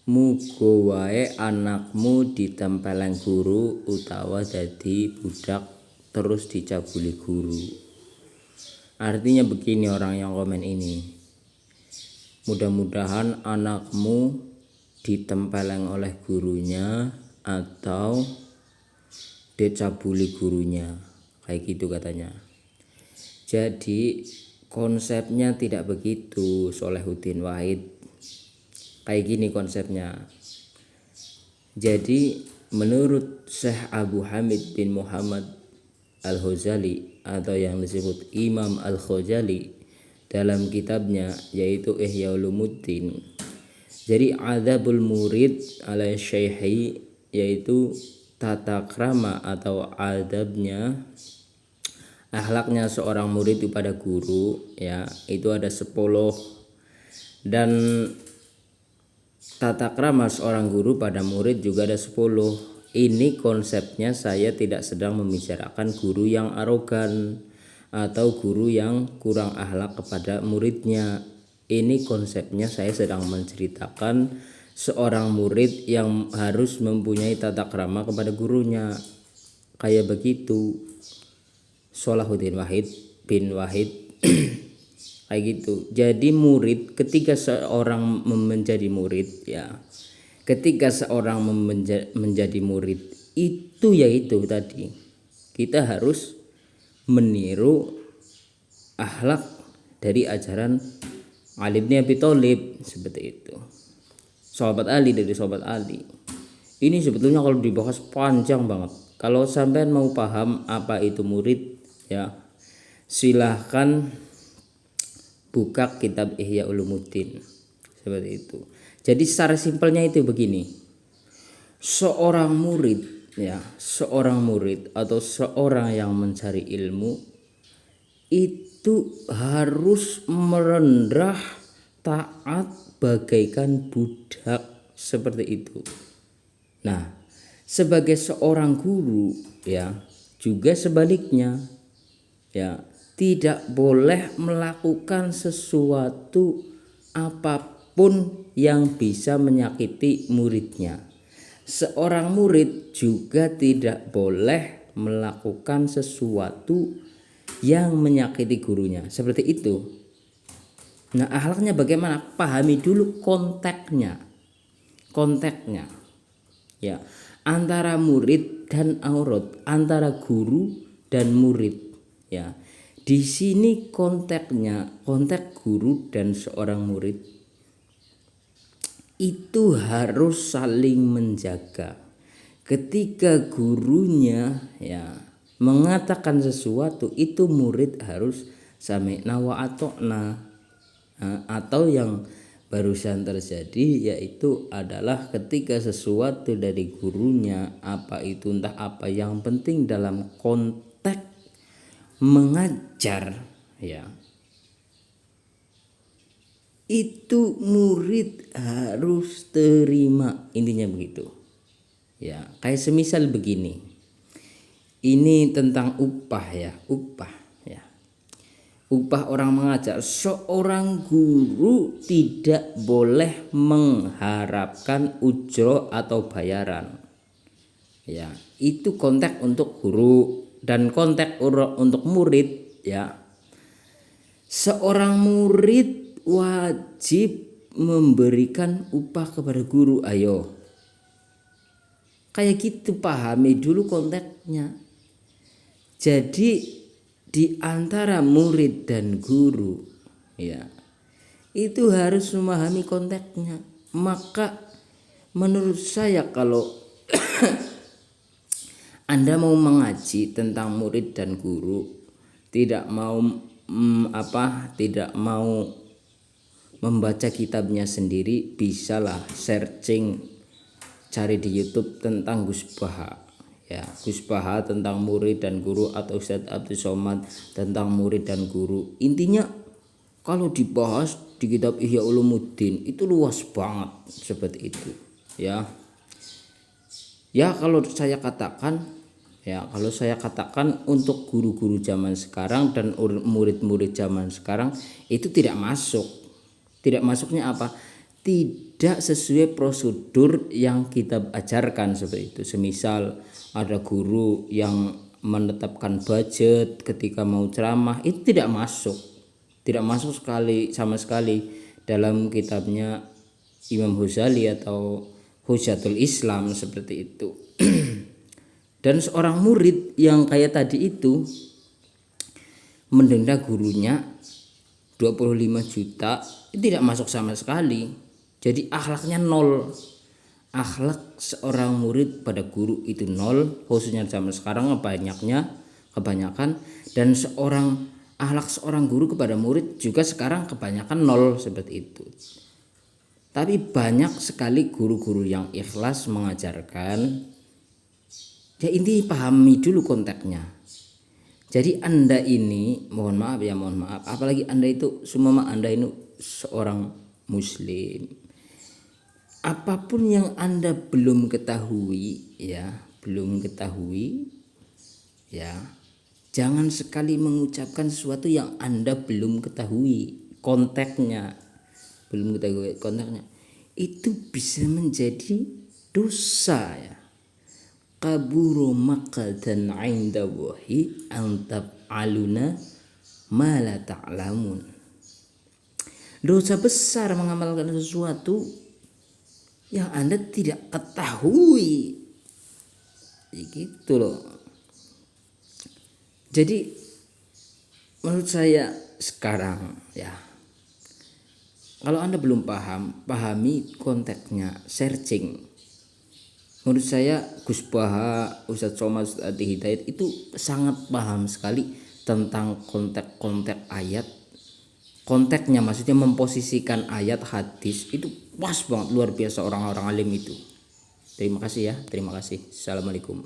muga wae anakmu ditempeleng guru utawa jadi budak terus dicabuli guru. Artinya begini orang yang komen ini. Mudah-mudahan anakmu ditempeleng oleh gurunya atau dicabuli gurunya. Kayak gitu katanya. Jadi konsepnya tidak begitu, Sholahuddin Wahid. Kayak gini konsepnya. Jadi menurut Syekh Abu Hamid bin Muhammad Al-Ghazali atau yang disebut Imam Al-Ghazali dalam kitabnya yaitu Ihya Ulumuddin. Jadi adabul murid ala syaihi yaitu tata krama atau adabnya akhlaknya seorang murid kepada guru ya itu ada 10 dan tata krama seorang guru pada murid juga ada 10. Ini konsepnya saya tidak sedang membicarakan guru yang arogan atau guru yang kurang akhlak kepada muridnya. Ini konsepnya saya sedang menceritakan seorang murid yang harus mempunyai tata krama kepada gurunya. Kayak begitu. Sholahuddin Wahid bin Wahid kayak gitu. Jadi murid ketika seorang menjadi murid ya. Ketika seorang menjadi murid itu yaitu tadi kita harus meniru akhlak dari ajaran Ali bin Abi Thalib seperti itu. Sahabat Ali dari sahabat Ali. Ini sebetulnya kalau dibahas panjang banget. Kalau sampean mau paham apa itu murid ya silahkan buka kitab Ihya Ulumuddin seperti itu. Jadi secara simpelnya itu begini. Seorang murid ya, seorang murid atau seorang yang mencari ilmu itu harus merendah taat bagaikan budak seperti itu. Nah, sebagai seorang guru ya, juga sebaliknya ya, tidak boleh melakukan sesuatu apapun yang bisa menyakiti muridnya. Seorang murid juga tidak boleh melakukan sesuatu yang menyakiti gurunya. Seperti itu. Nah, akhlaknya bagaimana? Pahami dulu konteksnya. Konteksnya. Ya, antara murid dan aurat, antara guru dan murid. Ya. Di sini konteksnya, konteks guru dan seorang murid itu harus saling menjaga. Ketika gurunya ya mengatakan sesuatu itu murid harus sami'na wa ata'na. Atau yang barusan terjadi yaitu adalah ketika sesuatu dari gurunya apa itu entah apa yang penting dalam konteks mengajar ya. Itu murid harus terima, intinya begitu ya. Kayak semisal begini, ini tentang upah ya, upah ya, upah orang mengajar. Seorang guru tidak boleh mengharapkan ujro atau bayaran ya. Itu konteks untuk guru dan konteks untuk murid ya. Seorang murid wajib memberikan upah kepada guru. Ayo, kayak gitu, pahami dulu konteksnya. Jadi di antara murid dan guru ya itu harus memahami konteksnya. Maka menurut saya kalau Anda mau mengaji tentang murid dan guru, tidak mau tidak mau membaca kitabnya sendiri, bisalah searching, cari di YouTube tentang Gus Baha ya, Gus Baha tentang murid dan guru atau Ustadz Abdul Somad tentang murid dan guru. Intinya kalau dibahas di kitab Ihya Ulumuddin itu luas banget seperti itu ya. Ya kalau saya katakan untuk guru-guru zaman sekarang dan murid-murid zaman sekarang itu tidak masuk. Tidak masuknya apa? tidak sesuai prosedur yang kita ajarkan seperti itu. Semisal ada guru yang menetapkan budget ketika mau ceramah, itu tidak masuk sama sekali dalam kitabnya Imam Ghazali atau Hujatul Islam seperti itu. Dan seorang murid yang kayak tadi itu mendenda gurunya 25 juta, itu tidak masuk sama sekali. Jadi akhlaknya nol. Akhlak seorang murid pada guru itu nol, khususnya zaman sekarang kebanyakan, dan akhlak seorang guru kepada murid juga sekarang kebanyakan nol seperti itu. Tapi banyak sekali guru-guru yang ikhlas mengajarkan. Ya, ini pahami dulu konteksnya. Jadi Anda ini, mohon maaf, apalagi Anda itu Anda ini seorang muslim. Apapun yang Anda belum ketahui, jangan sekali mengucapkan sesuatu yang Anda belum ketahui konteksnya. Itu bisa menjadi dosa, ya. Kaburu maqatan 'inda Allahi an taf'aluna ma la ta'lamun. Dosa besar mengamalkan sesuatu yang Anda tidak ketahui. Gitu loh. Jadi menurut saya sekarang, ya, kalau Anda belum pahami konteksnya, searching. Menurut saya Gus Baha, Ustadz Somad, Ustadz Hidayat itu sangat paham sekali tentang konteks ayat. Konteksnya, maksudnya memposisikan ayat hadis itu pas banget, luar biasa orang-orang alim itu. Terima kasih ya, terima kasih. Assalamualaikum.